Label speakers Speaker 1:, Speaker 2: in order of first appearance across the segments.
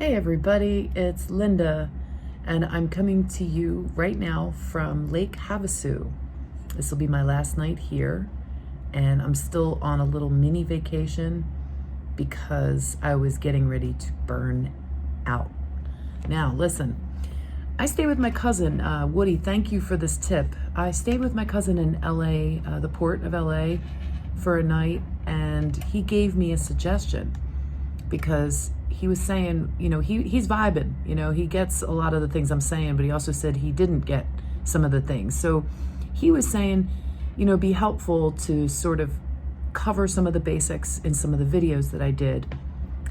Speaker 1: Hey everybody, it's Linda, and I'm coming to you right now from Lake Havasu. This will be my last night here, and I'm still on a little mini vacation because I was getting ready to burn out. Now, listen, I stayed with my cousin, Woody. Thank you for this tip. I stayed with my cousin in LA, the port of LA, for a night, and he gave me a suggestion because he was saying, he's vibing, he gets a lot of the things I'm saying, but he also said he didn't get some of the things. So he was saying, be helpful to sort of cover some of the basics in some of the videos that I did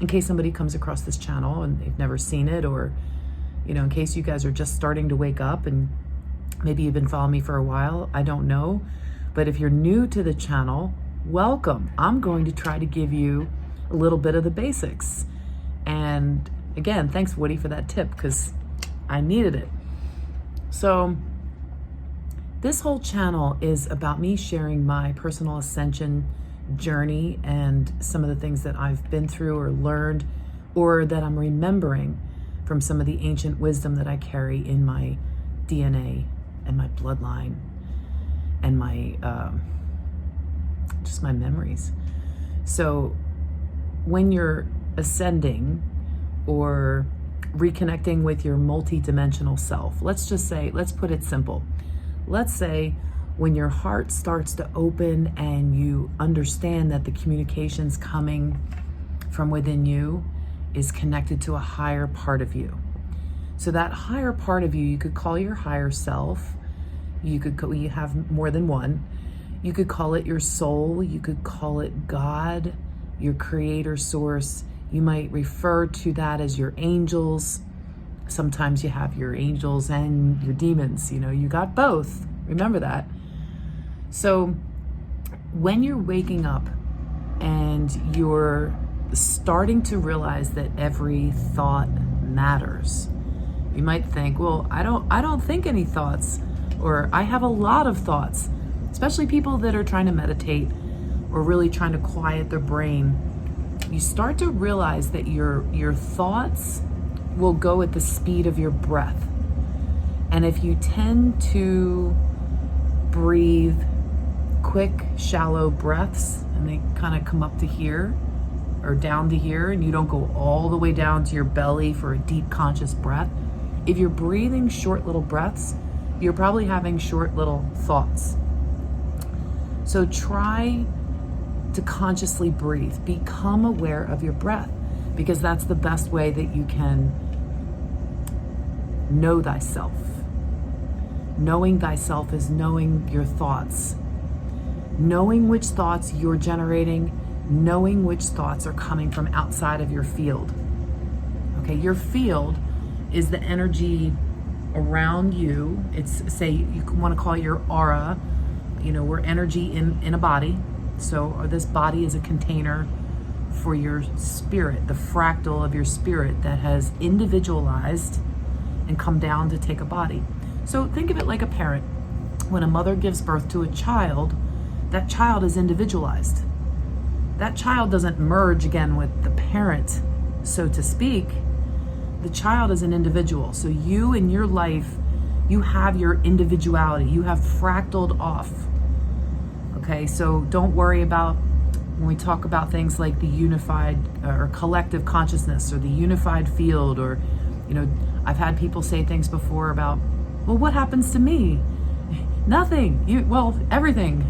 Speaker 1: in case somebody comes across this channel and they've never seen it, or, in case you guys are just starting to wake up and maybe you've been following me for a while, I don't know. But if you're new to the channel, welcome. I'm going to try to give you a little bit of the basics. And again, thanks Woody for that tip because I needed it. So this whole channel is about me sharing my personal ascension journey and some of the things that I've been through or learned, or that I'm remembering from some of the ancient wisdom that I carry in my DNA and my bloodline and my just my memories. So when you're ascending or reconnecting with your multi-dimensional self, let's put it simple. Let's say when your heart starts to open and you understand that the communications coming from within you is connected to a higher part of you. So that higher part of you, you could call your higher self. You have more than one. You could call it your soul. You could call it God, your creator source. You might refer to that as your angels. Sometimes you have your angels and your demons. You got both. Remember that. So when you're waking up and you're starting to realize that every thought matters, you might think, well, I don't think any thoughts, or I have a lot of thoughts, especially people that are trying to meditate or really trying to quiet their brain. You start to realize that your thoughts will go at the speed of your breath. And if you tend to breathe quick, shallow breaths, and they kind of come up to here or down to here, and you don't go all the way down to your belly for a deep conscious breath, if you're breathing short little breaths, you're probably having short little thoughts. So try to consciously breathe. Become aware of your breath, because that's the best way that you can know thyself. Knowing thyself is knowing your thoughts, knowing which thoughts you're generating, knowing which thoughts are coming from outside of your field. Okay, your field is the energy around you. It's, say, you want to call it your aura. We're energy in a body. So this body is a container for your spirit, the fractal of your spirit that has individualized and come down to take a body. So think of it like a parent. When a mother gives birth to a child, that child is individualized. That child doesn't merge again with the parent, so to speak. The child is an individual. So you in your life, you have your individuality. You have fractaled off. Okay, so don't worry about when we talk about things like the unified or collective consciousness or the unified field, or, I've had people say things before about, well, what happens to me? Nothing. Everything.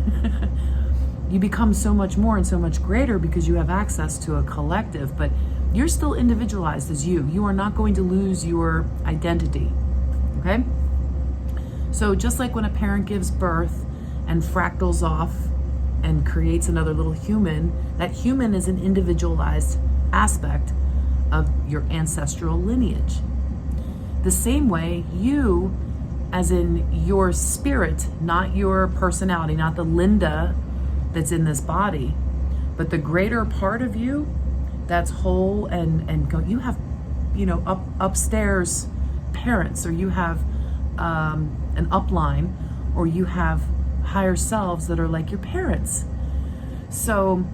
Speaker 1: You become so much more and so much greater because you have access to a collective, but you're still individualized as you. You are not going to lose your identity. Okay? So just like when a parent gives birth and fractals off and creates another little human, that human is an individualized aspect of your ancestral lineage. The same way, you, as in your spirit, not your personality, not the Linda that's in this body, but the greater part of you that's whole and go, you have, upstairs parents, or you have an upline, or you have higher selves that are like your parents. So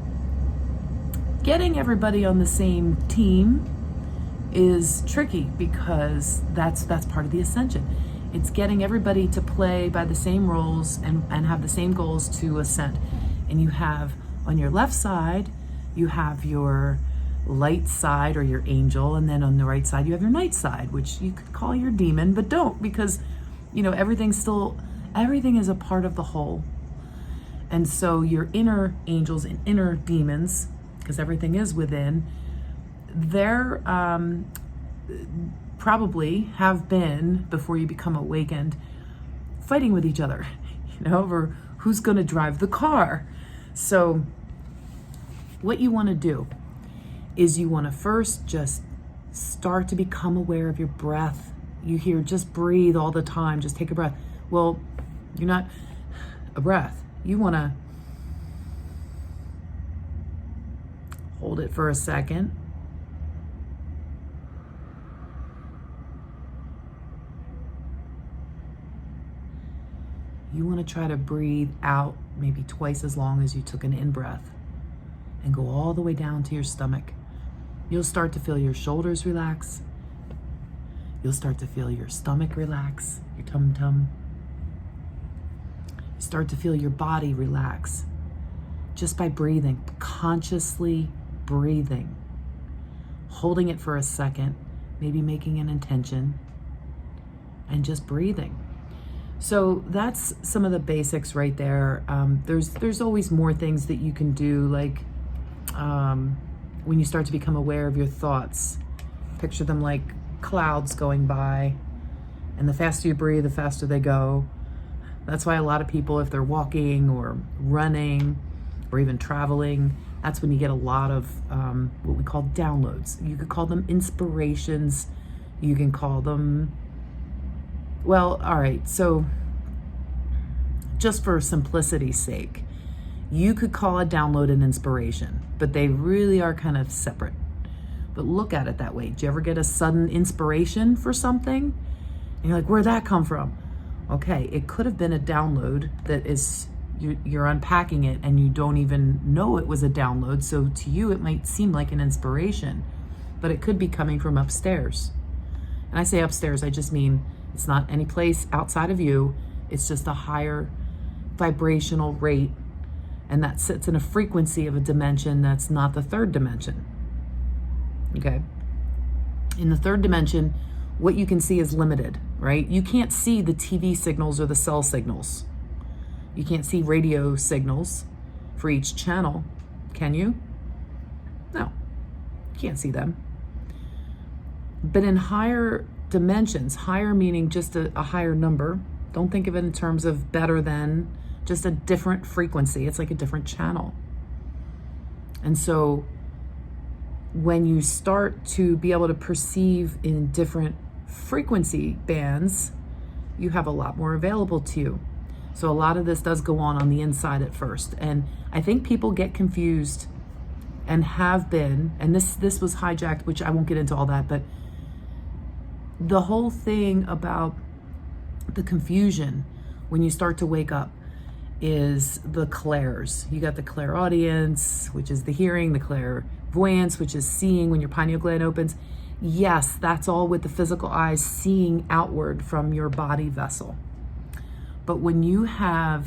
Speaker 1: getting everybody on the same team is tricky because that's part of the ascension. It's getting everybody to play by the same rules and have the same goals to ascend. And you have on your left side, you have your light side or your angel, and then on the right side you have your night side, which you could call your demon, but don't, because everything is a part of the whole. And so your inner angels and inner demons, because everything is within, they're probably have been, before you become awakened, fighting with each other, over who's going to drive the car. So what you want to do is you want to first just start to become aware of your breath. You hear just breathe all the time, just take a breath. Well, you're not a breath. You want to hold it for a second. You want to try to breathe out maybe twice as long as you took an in-breath, and go all the way down to your stomach. You'll start to feel your shoulders relax. You'll start to feel your stomach relax, your tum-tum. You start to feel your body relax just by breathing, consciously breathing, holding it for a second, maybe making an intention, and just breathing. So that's some of the basics right there. There's always more things that you can do, like when you start to become aware of your thoughts, picture them like clouds going by, and the faster you breathe, the faster they go. That's why a lot of people, if they're walking or running or even traveling, that's when you get a lot of what we call downloads. You could call them inspirations. You can call them, well, all right, so just for simplicity's sake, you could call a download an inspiration, but they really are kind of separate. But look at it that way. Do you ever get a sudden inspiration for something? And you're like, where'd that come from? Okay, it could have been a download that is, you're unpacking it and you don't even know it was a download. So to you, it might seem like an inspiration, but it could be coming from upstairs. And I say upstairs, I just mean it's not any place outside of you. It's just a higher vibrational rate, and that sits in a frequency of a dimension that's not the third dimension. Okay? In the third dimension, what you can see is limited, right? You can't see the TV signals or the cell signals. You can't see radio signals for each channel, can you? No, you can't see them. But in higher dimensions, higher meaning just a higher number, don't think of it in terms of better than, just a different frequency. It's like a different channel. And so when you start to be able to perceive in different frequency bands, you have a lot more available to you. So a lot of this does go on the inside at first. And I think people get confused and have been, and this was hijacked, which I won't get into all that, but the whole thing about the confusion when you start to wake up is the clairs. You got the clairaudience, which is the hearing, the clairvoyance, which is seeing when your pineal gland opens. Yes, that's all with the physical eyes seeing outward from your body vessel. But when you have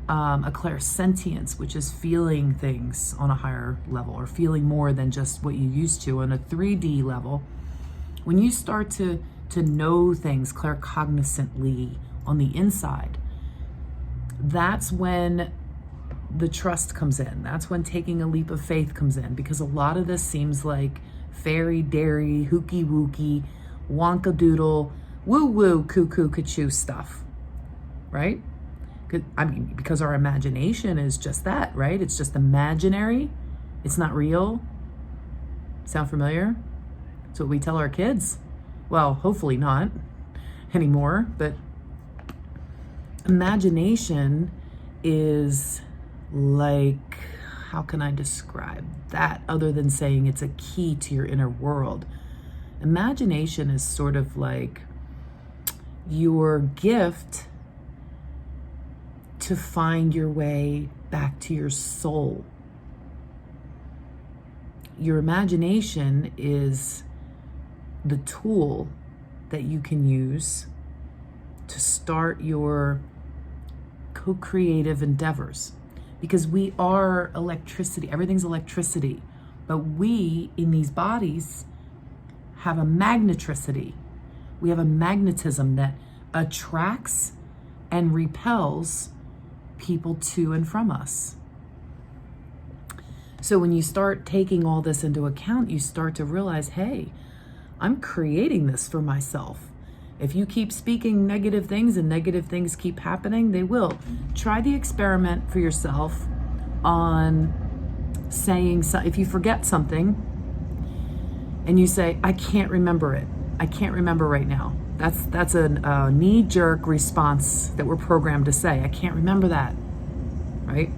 Speaker 1: a clairsentience, which is feeling things on a higher level or feeling more than just what you used to on a 3D level, when you start to know things claircognizantly on the inside, that's when the trust comes in. That's when taking a leap of faith comes in, because a lot of this seems like fairy dairy, hooky wooky, wonka doodle, woo woo, cuckoo kachoo stuff, right? I mean, because our imagination is just that, right? It's just imaginary. It's not real. Sound familiar? That's what we tell our kids. Well, hopefully not anymore, but imagination is like, how can I describe that other than saying it's a key to your inner world? Imagination is sort of like your gift to find your way back to your soul. Your imagination is the tool that you can use to start your co-creative endeavors. Because we are electricity, everything's electricity, but we in these bodies have a magnetricity. We have a magnetism that attracts and repels people to and from us. So when you start taking all this into account, you start to realize, hey, I'm creating this for myself. If you keep speaking negative things and negative things keep happening, they will. Try the experiment for yourself on saying, if you forget something and you say, I can't remember it. I can't remember right now. That's a knee-jerk response that we're programmed to say. I can't remember that, right?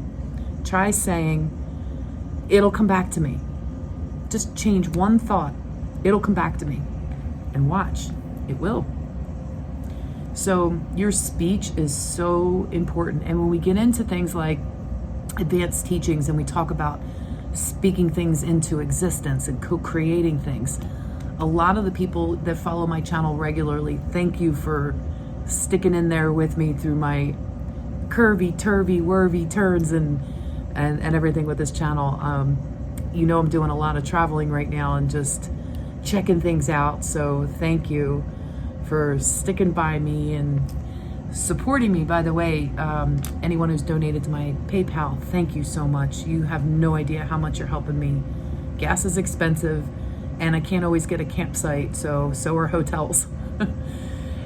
Speaker 1: Try saying, it'll come back to me. Just change one thought. It'll come back to me. And watch, it will. So your speech is so important. And when we get into things like advanced teachings and we talk about speaking things into existence and co-creating things, a lot of the people that follow my channel regularly, thank you for sticking in there with me through my curvy, turvy, whirvy turns and everything with this channel. You know I'm doing a lot of traveling right now and just checking things out. So thank you for sticking by me and supporting me. By the way, anyone who's donated to my PayPal, thank you so much. You have no idea how much you're helping me. Gas is expensive and I can't always get a campsite, so are hotels.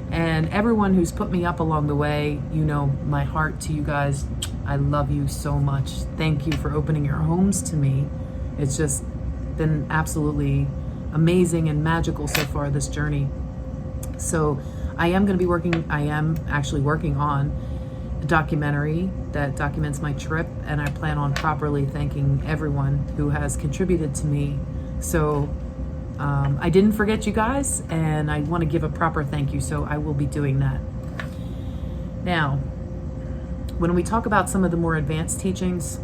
Speaker 1: And everyone who's put me up along the way, you know my heart to you guys. I love you so much. Thank you for opening your homes to me. It's just been absolutely amazing and magical so far, this journey. So I am actually working on a documentary that documents my trip, and I plan on properly thanking everyone who has contributed to me. So I didn't forget you guys, and I want to give a proper thank you, so I will be doing that. Now, when we talk about some of the more advanced teachings,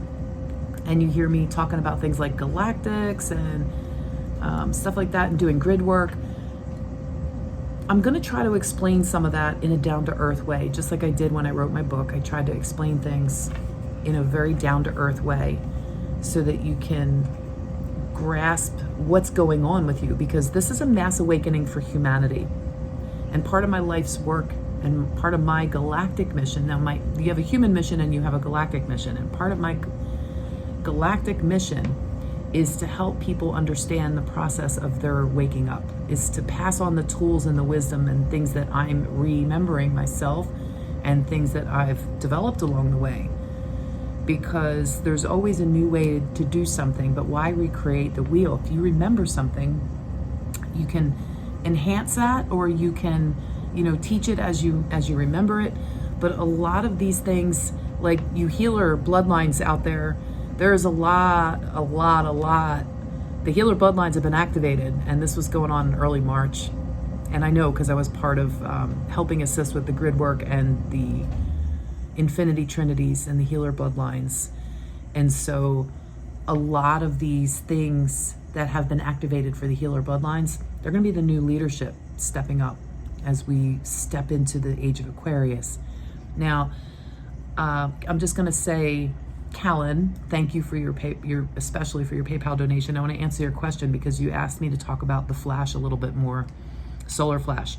Speaker 1: and you hear me talking about things like galactics and stuff like that, and doing grid work, I'm going to try to explain some of that in a down-to-earth way, just like I did when I wrote my book. I tried to explain things in a very down-to-earth way so that you can grasp what's going on with you, because this is a mass awakening for humanity. And part of my life's work and part of my galactic mission, you have a human mission and you have a galactic mission, and part of my galactic mission is to help people understand the process of their waking up, is to pass on the tools and the wisdom and things that I'm remembering myself and things that I've developed along the way. Because there's always a new way to do something, but why recreate the wheel? If you remember something, you can enhance that, or you can, teach it as you remember it. But a lot of these things, like you healer bloodlines out there, there's a lot. The healer bloodlines have been activated, and this was going on in early March. And I know because I was part of helping assist with the grid work and the infinity trinities and the healer bloodlines. And so a lot of these things that have been activated for the healer bloodlines, they're going to be the new leadership stepping up as we step into the age of Aquarius. Now, I'm just going to say, Callan, thank you for especially for your PayPal donation. I want to answer your question because you asked me to talk about the flash a little bit more, solar flash.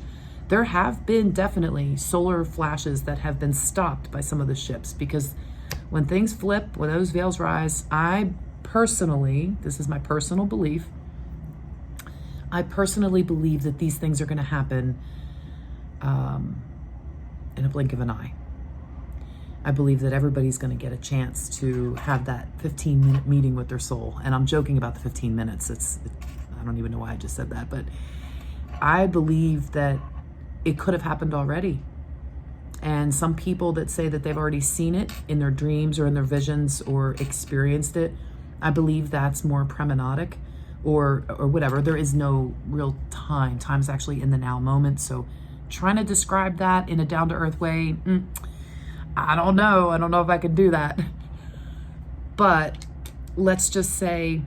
Speaker 1: There have been definitely solar flashes that have been stopped by some of the ships, because when things flip, when those veils rise, I personally, this is my personal belief, I personally believe that these things are going to happen in a blink of an eye. I believe that everybody's going to get a chance to have that 15-minute meeting with their soul. And I'm joking about the 15 minutes. I don't even know why I just said that, but I believe that it could have happened already. And some people that say that they've already seen it in their dreams or in their visions or experienced it, I believe that's more premonitic or whatever. There is no real time. Time's actually in the now moment. So trying to describe that in a down-to-earth way, I don't know. I don't know if I could do that. But let's just say,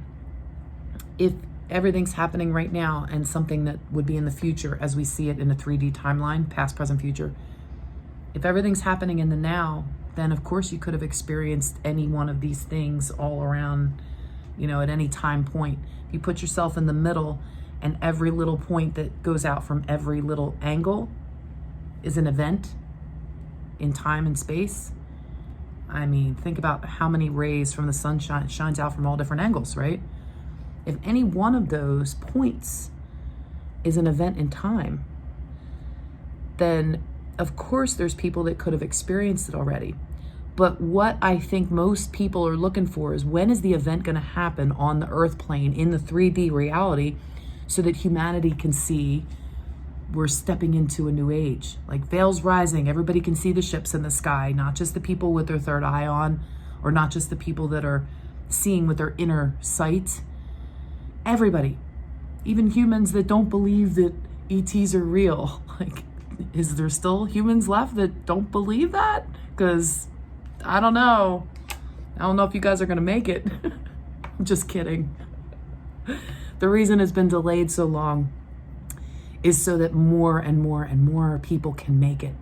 Speaker 1: if everything's happening right now, and something that would be in the future as we see it in a 3D timeline, past, present, future. If everything's happening in the now, then of course you could have experienced any one of these things all around, at any time point. If you put yourself in the middle, and every little point that goes out from every little angle is an event in time and space. I mean, think about how many rays from the sun shines out from all different angles, right? If any one of those points is an event in time, then of course there's people that could have experienced it already. But what I think most people are looking for is, when is the event going to happen on the earth plane in the 3D reality, so that humanity can see we're stepping into a new age. Like veils rising, everybody can see the ships in the sky, not just the people with their third eye on, or not just the people that are seeing with their inner sight. Everybody, even humans that don't believe that ETs are real. Like, is there still humans left that don't believe that? Because I don't know. I don't know if you guys are going to make it. I'm just kidding. The reason it's been delayed so long is so that more and more and more people can make it.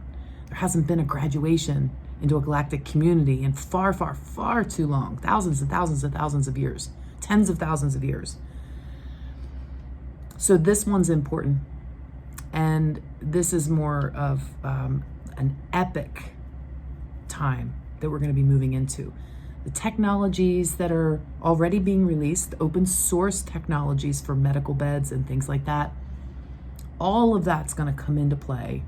Speaker 1: There hasn't been a graduation into a galactic community in far, far, far too long. Thousands and thousands and thousands of years. Tens of thousands of years. So this one's important. And this is more of an epic time that we're going to be moving into. The technologies that are already being released, open source technologies for medical beds and things like that, all of that's going to come into play.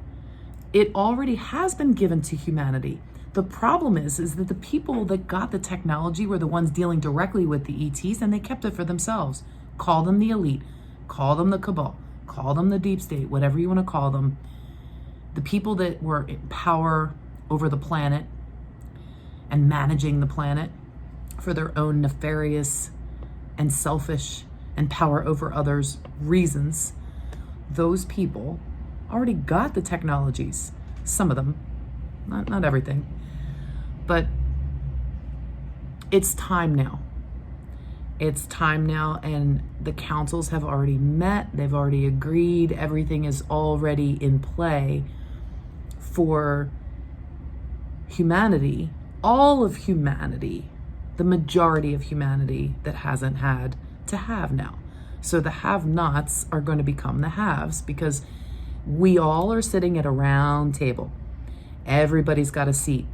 Speaker 1: It already has been given to humanity. The problem is that the people that got the technology were the ones dealing directly with the ETs, and they kept it for themselves. Call them the elite, call them the cabal, call them the deep state, whatever you want to call them. The people that were in power over the planet and managing the planet for their own nefarious and selfish and power over others reasons, those people already got the technologies. Some of them, not everything, but it's time now. It's time now, and the councils have already met. They've already agreed. Everything is already in play for humanity, all of humanity, the majority of humanity that hasn't had to have now. So the have-nots are going to become the haves, because we all are sitting at a round table. Everybody's got a seat.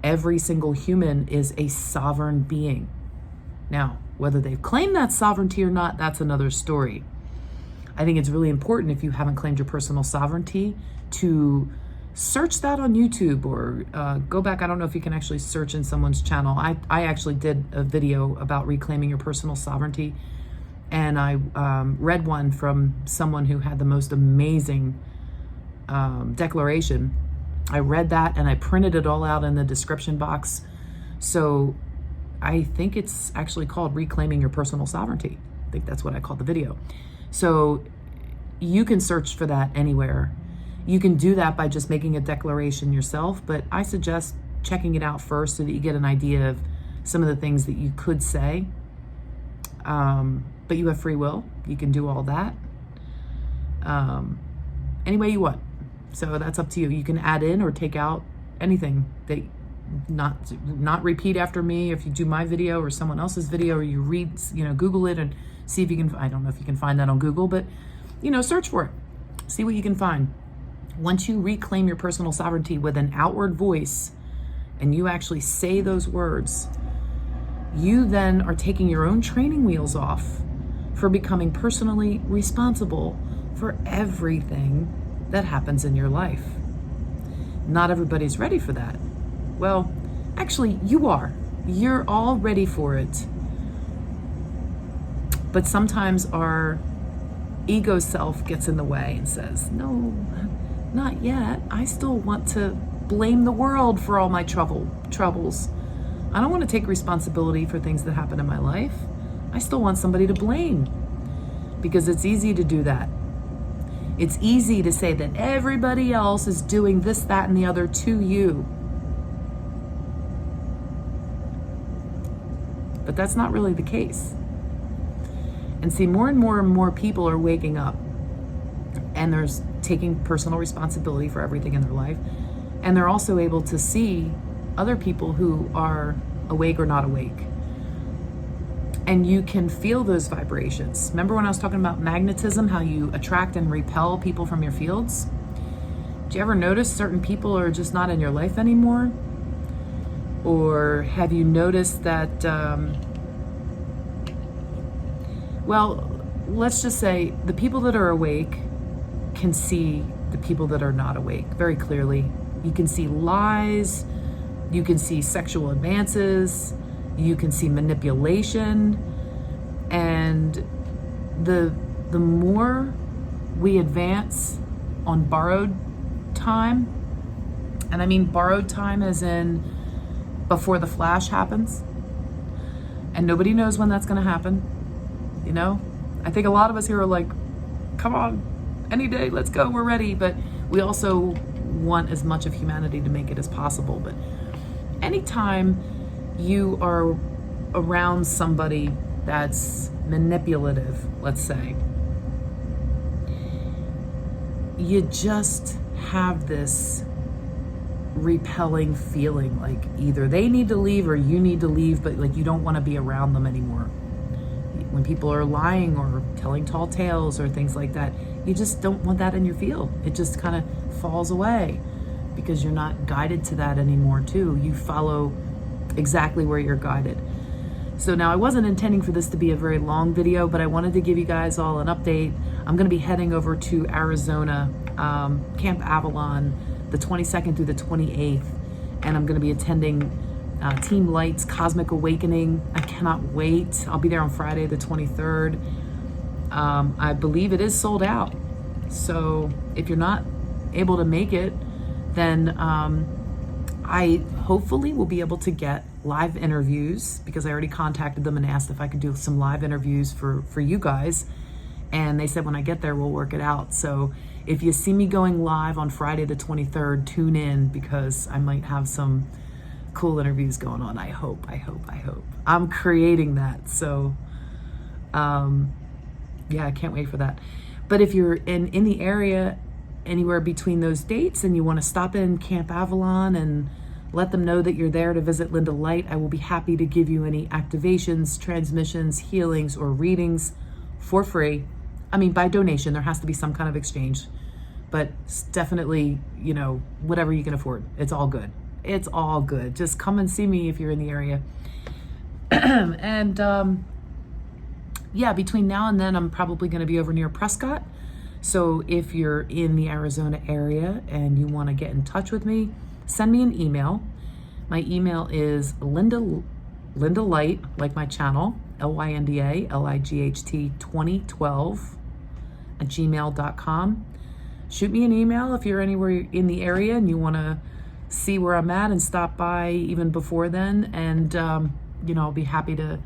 Speaker 1: Every single human is a sovereign being. Now, whether they've claimed that sovereignty or not, that's another story. I think it's really important, if you haven't claimed your personal sovereignty, to search that on YouTube, or go back. I don't know if you can actually search in someone's channel. I actually did a video about reclaiming your personal sovereignty, and I read one from someone who had the most amazing declaration. I read that and I printed it all out in the description box. So I think it's actually called Reclaiming Your Personal Sovereignty. I think that's what I called the video. So you can search for that anywhere. You can do that by just making a declaration yourself, but I suggest checking it out first so that you get an idea of some of the things that you could say. But you have free will. You can do all that any way you want. So that's up to you. You can add in or take out anything that not repeat after me. If you do my video or someone else's video, or you read, Google it and see if you can. I don't know if you can find that on Google, but search for it. See what you can find. Once you reclaim your personal sovereignty with an outward voice, and you actually say those words, you then are taking your own training wheels off for becoming personally responsible for everything that happens in your life. Not everybody's ready for that. Well, actually, you are. You're all ready for it. But sometimes our ego self gets in the way and says, no, not yet. I still want to blame the world for all my troubles. I don't want to take responsibility for things that happen in my life. I still want somebody to blame, because it's easy to do that. It's easy to say that everybody else is doing this, that, and the other to you. But that's not really the case. And see, more and more and more people are waking up, and there's taking personal responsibility for everything in their life. And they're also able to see other people who are awake or not awake. And you can feel those vibrations. Remember when I was talking about magnetism, how you attract and repel people from your fields? Do you ever notice certain people are just not in your life anymore? Or have you noticed that, well, let's just say the people that are awake can see the people that are not awake very clearly. You can see lies, you can see sexual advances, you can see manipulation, and the more we advance on borrowed time, and I mean borrowed time as in before the flash happens, and nobody knows when that's going to happen. You know, I think a lot of us here are like, come on, any day, let's go, we're ready. But we also want as much of humanity to make it as possible. But anytime you are around somebody that's manipulative, let's say, you just have this repelling feeling like either they need to leave or you need to leave, but like you don't want to be around them anymore. When people are lying or telling tall tales or things like that, you just don't want that in your field. It just kind of falls away because you're not guided to that anymore too. You follow exactly where you're guided. So now I wasn't intending for this to be a very long video, but I wanted to give you guys all an update. I'm going to be heading over to Arizona, Camp Avalon, the 22nd through the 28th, and I'm going to be attending Team Light's Cosmic Awakening. I cannot wait. I'll be there on Friday the 23rd. I believe it is sold out. So if you're not able to make it, then I hopefully will be able to get live interviews, because I already contacted them and asked if I could do some live interviews for you guys. And they said when I get there, we'll work it out. So if you see me going live on Friday the 23rd, tune in, because I might have some cool interviews going on. I hope. I'm creating that. So yeah, I can't wait for that. But if you're in the area anywhere between those dates and you want to stop in Camp Avalon and let them know that you're there to visit Linda Light, I will be happy to give you any activations, transmissions, healings, or readings for free. I mean, by donation. There has to be some kind of exchange, but definitely, you know, whatever you can afford. It's all good. It's all good. Just come and see me if you're in the area. And yeah, between now and then, I'm probably going to be over near Prescott. So if you're in the Arizona area and you want to get in touch with me, send me an email. My email is Linda Light, like my channel, LYNDA, 2012 at gmail.com. Shoot me an email if you're anywhere in the area and you want to see where I'm at and stop by even before then. And, you know, I'll be happy to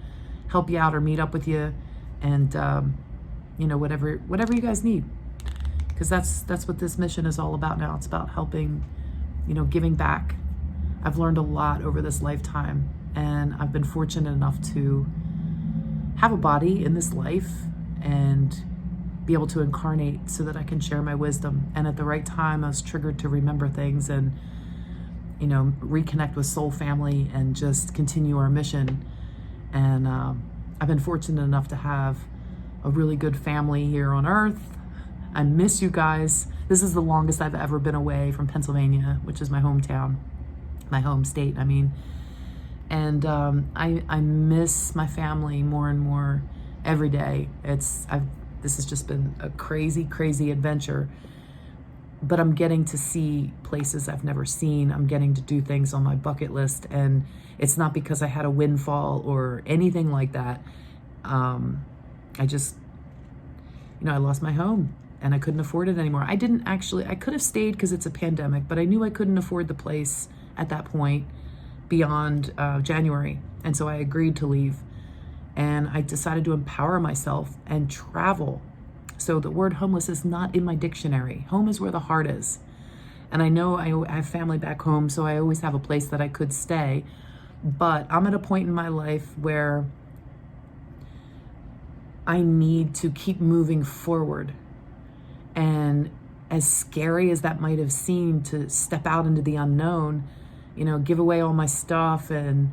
Speaker 1: help you out or meet up with you, and, you know, whatever you guys need. Because that's what this mission is all about now. It's about helping, you know, giving back. I've learned a lot over this lifetime, and I've been fortunate enough to have a body in this life and be able to incarnate so that I can share my wisdom. And at the right time, I was triggered to remember things and, you know, reconnect with soul family and just continue our mission. And I've been fortunate enough to have a really good family here on Earth. I miss you guys. This is the longest I've ever been away from Pennsylvania, which is my hometown, my home state, I mean. And I miss my family more and more every day. This has just been a crazy, crazy adventure. But I'm getting to see places I've never seen. I'm getting to do things on my bucket list. And it's not because I had a windfall or anything like that. I just, you know, I lost my home and I couldn't afford it anymore. I could have stayed because it's a pandemic, but I knew I couldn't afford the place at that point beyond January. And so I agreed to leave. And I decided to empower myself and travel. So the word homeless is not in my dictionary. Home is where the heart is. And I know I have family back home, so I always have a place that I could stay. But I'm at a point in my life where I need to keep moving forward. And as scary as that might have seemed to step out into the unknown, give away all my stuff and,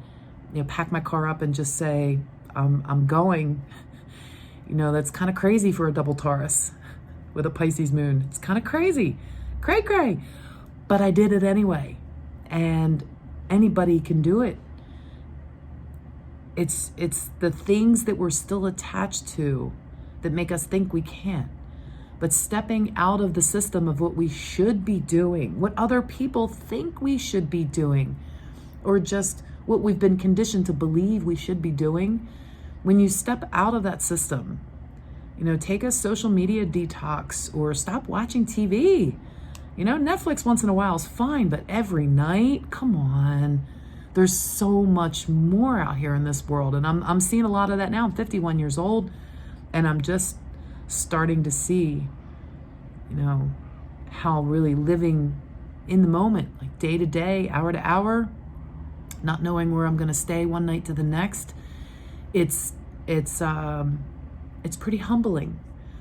Speaker 1: pack my car up and just say, I'm going, that's kind of crazy for a double Taurus with a Pisces moon. It's kind of crazy, cray. But I did it anyway. And anybody can do it. It's the things that we're still attached to that make us think we can't. But stepping out of the system of what we should be doing, what other people think we should be doing, or just what we've been conditioned to believe we should be doing, when you step out of that system, take a social media detox or stop watching TV. Netflix once in a while is fine, but every night, come on. There's so much more out here in this world. And I'm seeing a lot of that now. I'm 51 years old, and I'm just starting to see, how really living in the moment, like day to day, hour to hour, not knowing where I'm going to stay one night to the next, it's pretty humbling,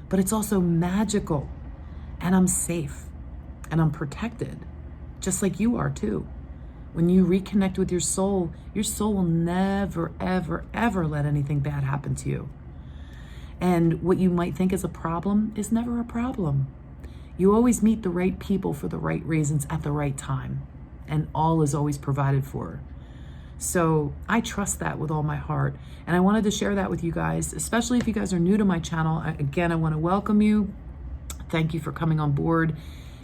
Speaker 1: but it's also magical, and I'm safe and I'm protected, just like you are too. When you reconnect with your soul will never, ever, ever let anything bad happen to you. And what you might think is a problem is never a problem. You always meet the right people for the right reasons at the right time, and all is always provided for. So I trust that with all my heart. And I wanted to share that with you guys, especially if you guys are new to my channel. Again, I want to welcome you. Thank you for coming on board.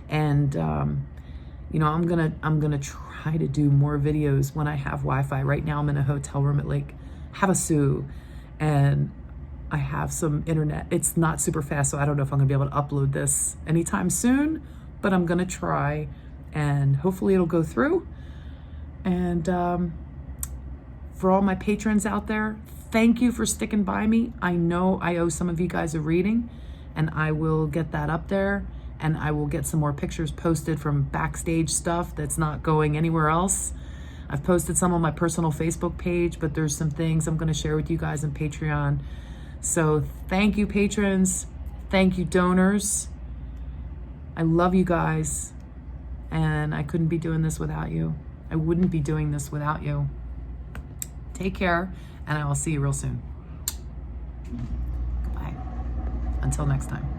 Speaker 1: And, I'm gonna try to do more videos when I have Wi-Fi. Right now I'm in a hotel room at Lake Havasu, and I have some internet. It's not super fast, so I don't know if I'm gonna be able to upload this anytime soon, but I'm gonna try, and hopefully it'll go through. And for all my patrons out there, thank you for sticking by me. I know I owe some of you guys a reading, and I will get that up there, and I will get some more pictures posted from backstage stuff that's not going anywhere else. I've posted some on my personal Facebook page, but there's some things I'm gonna share with you guys on Patreon. So thank you, patrons. Thank you, donors. I love you guys, and I couldn't be doing this without you. I wouldn't be doing this without you. Take care, and I will see you real soon. Goodbye. Until next time.